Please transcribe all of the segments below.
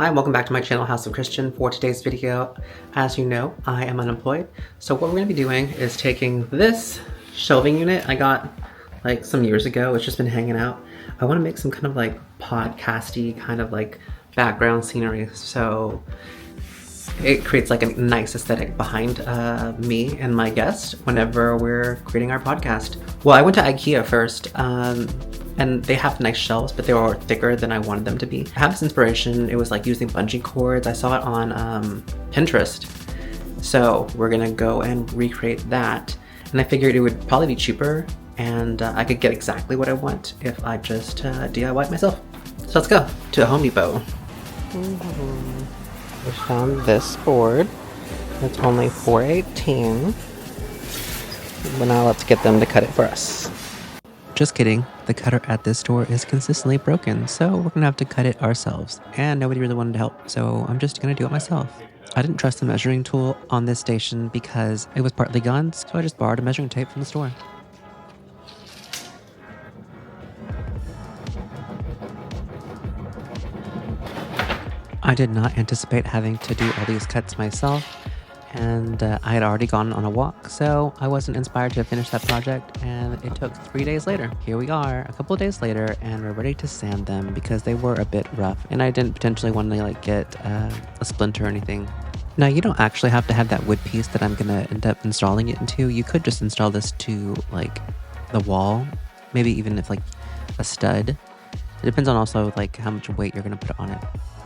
Hi, welcome back to my channel, House of Christian. For today's video, as you know, I am unemployed. So what we're going to be doing is taking this shelving unit I got like some years ago. It's just been hanging out. I want to make some kind of like podcasty kind of like background scenery. So it creates like a nice aesthetic behind me and my guest whenever we're creating our podcast. Well, I went to IKEA first. And they have nice shelves, but they were thicker than I wanted them to be. I have this inspiration. It was like using bungee cords. I saw it on Pinterest. So we're gonna go and recreate that. And I figured it would probably be cheaper and I could get exactly what I want if I just DIY it myself. So let's go to Home Depot. We found this board. It's only $4.18. But now let's get them to cut it for us. Just kidding, the cutter at this store is consistently broken, so we're gonna have to cut it ourselves. And nobody really wanted to help, so I'm just gonna do it myself. I didn't trust the measuring tool on this station because it was partly gone, so I just borrowed a measuring tape from the store. I did not anticipate having to do all these cuts myself. And I had already gone on a walk, so I wasn't inspired to finish that project, and it took 3 days later. Here we are, a couple of days later, and we're ready to sand them because they were a bit rough, and I didn't potentially want to like get a splinter or anything. Now, you don't actually have to have that wood piece that I'm gonna end up installing it into. You could just install this to like the wall, maybe even if like a stud. It depends on also like how much weight you're gonna put on it.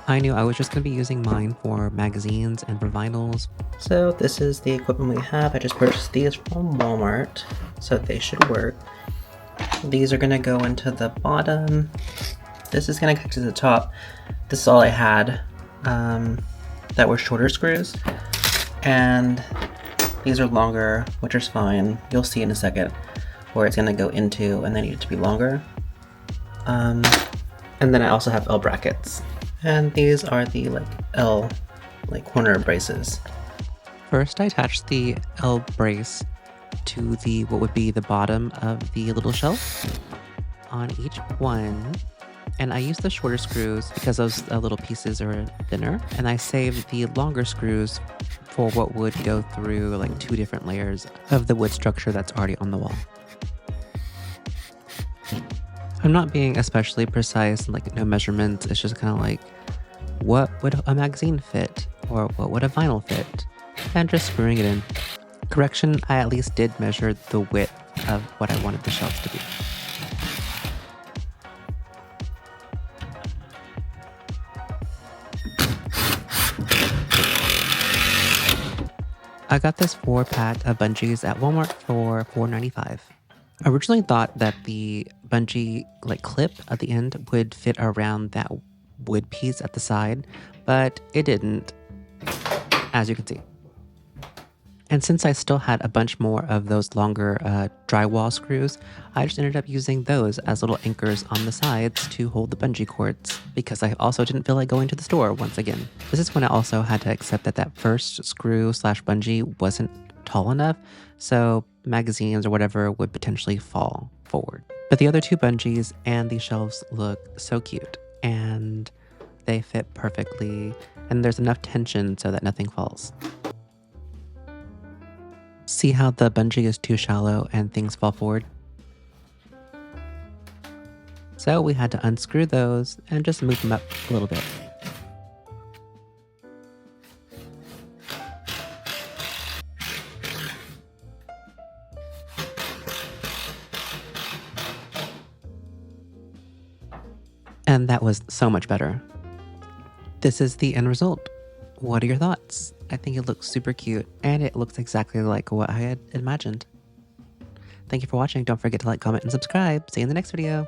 I knew I was just going to be using mine for magazines and for vinyls. So this is the equipment we have. I just purchased these from Walmart, so they should work. These are going to go into the bottom. This is going to connect to the top. This is all I had that were shorter screws. And these are longer, which is fine. You'll see in a second where it's going to go into, and they need it to be longer. And then I also have L brackets. And these are the L corner braces. First, I attached the L brace to the what would be the bottom of the little shelf on each one. And I used the shorter screws because those little pieces are thinner. And I saved the longer screws for what would go through like 2 different layers of the wood structure that's already on the wall. I'm not being especially precise, like no measurements. It's just kind of like, what would a magazine fit? Or what would a vinyl fit? And just screwing it in. Correction, I at least did measure the width of what I wanted the shelves to be. I got this 4-pack of bungees at Walmart for $4.95. I originally thought that the bungee clip at the end would fit around that wood piece at the side, but it didn't, as you can see. And since I still had a bunch more of those longer drywall screws, I just ended up using those as little anchors on the sides to hold the bungee cords, because I also didn't feel like going to the store once again. This is when I also had to accept that that first screw / bungee wasn't tall enough, so magazines or whatever would potentially fall forward. But the other 2 bungees and these shelves look so cute, and they fit perfectly, and there's enough tension so that nothing falls. See how the bungee is too shallow and things fall forward? So we had to unscrew those and just move them up a little bit. And that was so much better. This is the end result. What are your thoughts? I think it looks super cute, and it looks exactly like what I had imagined. Thank you for watching. Don't forget to like, comment, and subscribe. See you in the next video.